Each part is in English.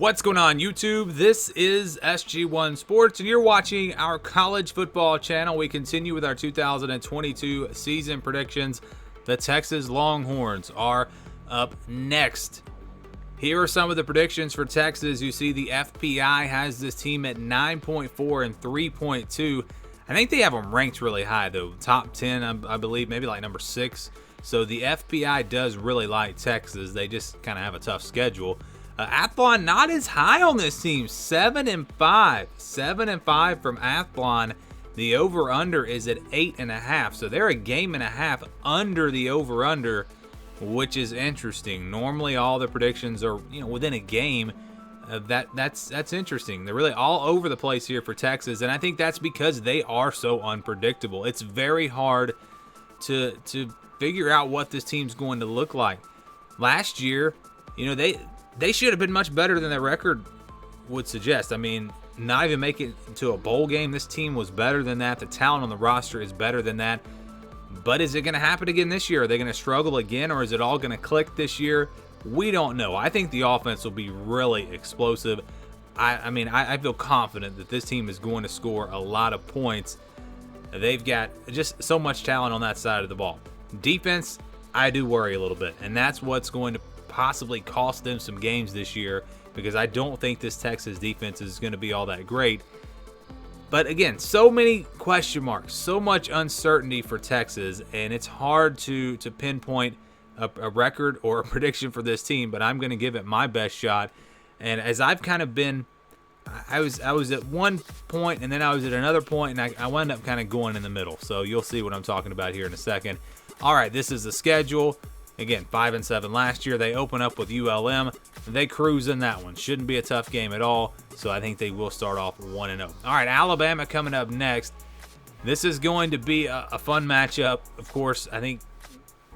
What's going on, YouTube? This is SG1 Sports, and you're watching our college football channel. We continue with our 2022 season predictions. The Texas Longhorns are up next. Here are some of the predictions for Texas. You see the FPI has this team at 9.4 and 3.2. I think they have them ranked really high, though. Top 10, I believe, maybe like number 6. So the FPI does really like Texas. They just kind of have a tough schedule. Athlon not as high on this team, 7 and 5. 7 and 5 from Athlon. The over/under is at 8.5, so they're a game and a half under the over/under, which is interesting. Normally, all the predictions are within a game. That's interesting. They're really all over the place here for Texas, and I think that's because they are so unpredictable. It's very hard to figure out what this team's going to look like. Last year, they should have been much better than their record would suggest. I mean, not even make it to a bowl game. This team was better than that. The talent on the roster is better than that. But is it going to happen again this year? Are they going to struggle again, or is it all going to click this year? We don't know. I think the offense will be really explosive. I feel confident that this team is going to score a lot of points. They've got just so much talent on that side of the ball. Defense, I do worry a little bit, and that's what's going to possibly cost them some games this year, because I don't think this Texas defense is going to be all that great. But again, so many question marks, so much uncertainty for Texas, and it's hard to pinpoint a record or a prediction for this team, but I'm going to give it my best shot. And as I've kind of been, I was at one point, and then I was at another point, and I wound up kind of going in the middle. So you'll see what I'm talking about here in a second. All right, this is the schedule. Again, 5 and 7 last year. They open up with ULM. They cruise in that one. Shouldn't be a tough game at all. So I think they will start off 1-0. All right, Alabama coming up next. This is going to be a fun matchup. Of course, I think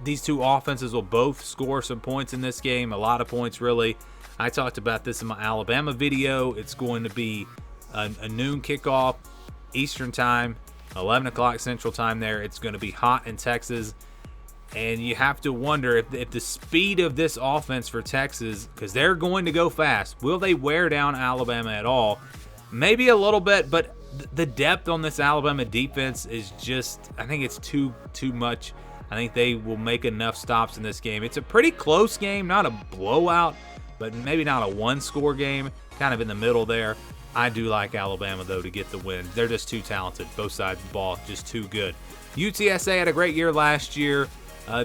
these two offenses will both score some points in this game. A lot of points, really. I talked about this in my Alabama video. It's going to be a noon kickoff Eastern time, 11 o'clock Central time there. It's going to be hot in Texas. And you have to wonder if the speed of this offense for Texas, because they're going to go fast, will they wear down Alabama at all? Maybe a little bit, but the depth on this Alabama defense is just, I think it's too much. I think they will make enough stops in this game. It's a pretty close game, not a blowout, but maybe not a one-score game, kind of in the middle there. I do like Alabama, though, to get the win. They're just too talented. Both sides of the ball, just too good. UTSA had a great year last year.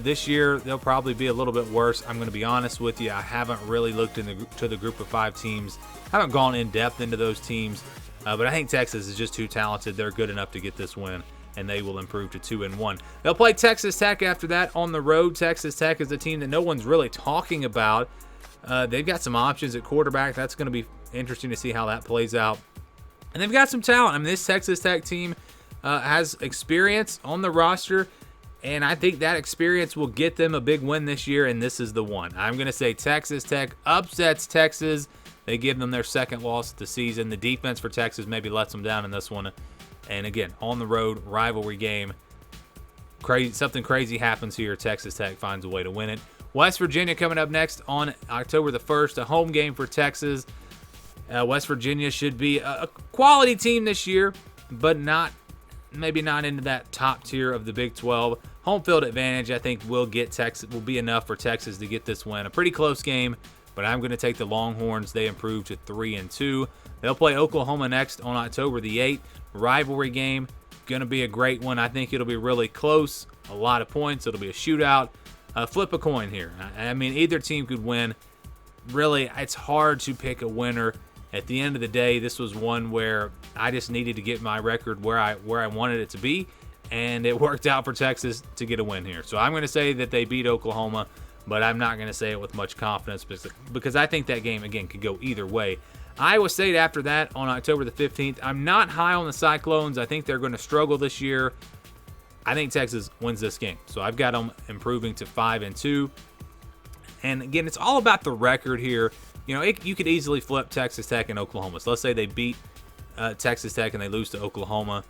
This year, they'll probably be a little bit worse. I'm going to be honest with you. I haven't really looked to the group of 5 teams. I haven't gone in depth into those teams. But I think Texas is just too talented. They're good enough to get this win, and they will improve to 2-1. They'll play Texas Tech after that on the road. Texas Tech is a team that no one's really talking about. They've got some options at quarterback. That's going to be interesting to see how that plays out. And they've got some talent. I mean, this Texas Tech team has experience on the roster. And I think that experience will get them a big win this year, and this is the one. I'm going to say Texas Tech upsets Texas. They give them their second loss of the season. The defense for Texas maybe lets them down in this one. And again, on the road, rivalry game. Something crazy happens here. Texas Tech finds a way to win it. West Virginia coming up next on October the 1st, a home game for Texas. West Virginia should be a quality team this year, but maybe not into that top tier of the Big 12. Home field advantage, I think, will be enough for Texas to get this win. A pretty close game, but I'm going to take the Longhorns. They improve to 3-2. They'll play Oklahoma next on October the 8th. Rivalry game, going to be a great one. I think it'll be really close. A lot of points. It'll be a shootout. Flip a coin here. I mean, either team could win. Really, it's hard to pick a winner. At the end of the day, this was one where I just needed to get my record where I wanted it to be, and it worked out for Texas to get a win here. So I'm going to say that they beat Oklahoma, but I'm not going to say it with much confidence because I think that game, again, could go either way. Iowa State after that on October the 15th. I'm not high on the Cyclones. I think they're going to struggle this year. I think Texas wins this game. So I've got them improving to 5-2. And again, it's all about the record here. You could easily flip Texas Tech and Oklahoma. So let's say they beat Texas Tech and they lose to Oklahoma.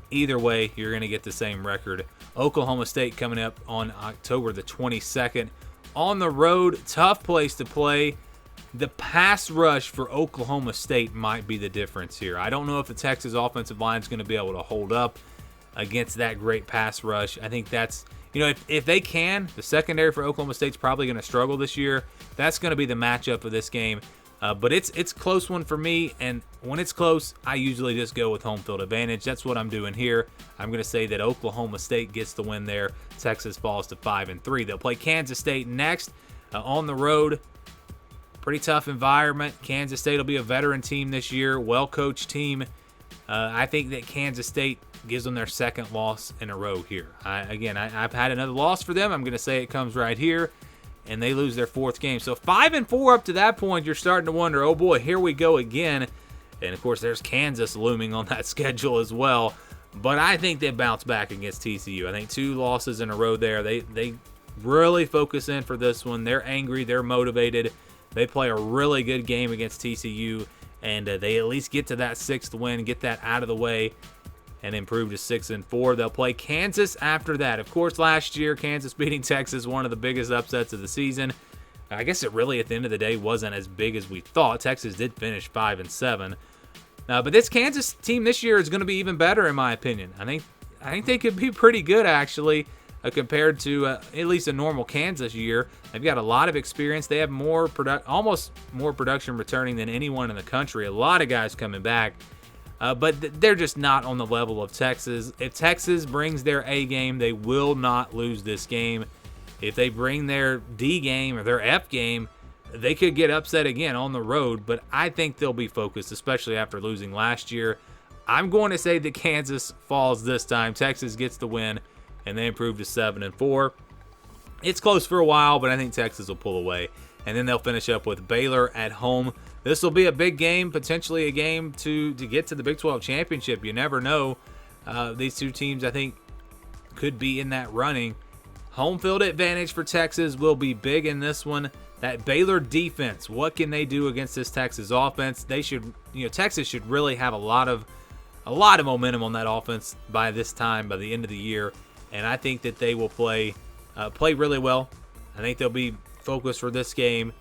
Either way, you're going to get the same record. Oklahoma State coming up on October the 22nd. On the road, tough place to play. The pass rush for Oklahoma State might be the difference here. I don't know if the Texas offensive line is going to be able to hold up against that great pass rush. I think that's, if they can, the secondary for Oklahoma State's probably going to struggle this year. That's going to be the matchup of this game. But it's a close one for me, and when it's close, I usually just go with home field advantage. That's what I'm doing here. I'm going to say that Oklahoma State gets the win there. Texas falls to 5-3. They'll play Kansas State next on the road. Pretty tough environment. Kansas State will be a veteran team this year, well-coached team. I think that Kansas State gives them their second loss in a row here. I've had another loss for them. I'm going to say it comes right here, and they lose their fourth game. So 5-4 up to that point, you're starting to wonder, oh boy, here we go again. And of course, there's Kansas looming on that schedule as well. But I think they bounce back against TCU. I think 2 losses in a row there. They really focus in for this one. They're angry. They're motivated. They play a really good game against TCU, and they at least get to that 6th win, get that out of the way, and improve to 6-4. They'll play Kansas after that. Of course, last year, Kansas beating Texas, one of the biggest upsets of the season. I guess it really, at the end of the day, wasn't as big as we thought. Texas did finish 5-7. But this Kansas team this year is going to be even better, in my opinion. I think they could be pretty good, actually, compared to at least a normal Kansas year. They've got a lot of experience. They have almost more production returning than anyone in the country. A lot of guys coming back. But they're just not on the level of Texas. If Texas brings their A game, they will not lose this game. If they bring their D game or their F game, they could get upset again on the road. But I think they'll be focused, especially after losing last year. I'm going to say that Kansas falls this time. Texas gets the win, and they improve to 7-4. It's close for a while, but I think Texas will pull away. And then they'll finish up with Baylor at home. This will be a big game, potentially a game to get to the Big 12 championship. You never know. These two teams, I think, could be in that running. Home field advantage for Texas will be big in this one. That Baylor defense, what can they do against this Texas offense? Texas should really have a lot of momentum on that offense by this time, by the end of the year. And I think that they will play really well. I think they'll be focused for this game.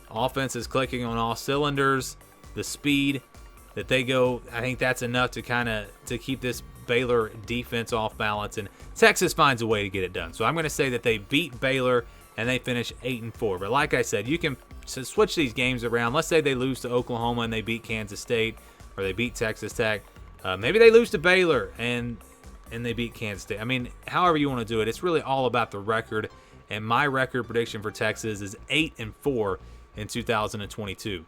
Offense is clicking on all cylinders. The speed that they go, I think that's enough to keep this Baylor defense off balance. And Texas finds a way to get it done. So I'm going to say that they beat Baylor and they finish 8-4. But like I said, you can switch these games around. Let's say they lose to Oklahoma and they beat Kansas State, or they beat Texas Tech. Maybe they lose to Baylor and they beat Kansas State. I mean, however you want to do it, it's really all about the record. And my record prediction for Texas is 8-4 in 2022.